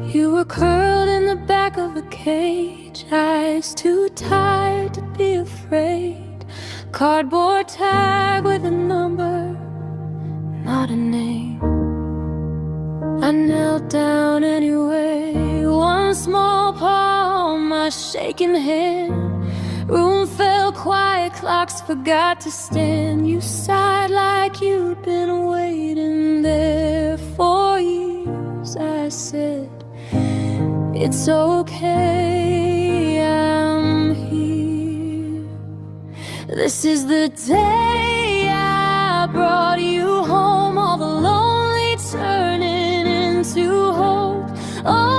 You were curled in the back of a cage, eyes too tired to be afraid. Cardboard tag with a number, not a name. I knelt down anyway, one small paw on my shaking hand. Room fell quiet, clocks forgot to stand. You sighed like you'd been waiting there for years. I said, it's okay, I'm here. This is the day I brought you home. All the lonely turning into hope. Oh,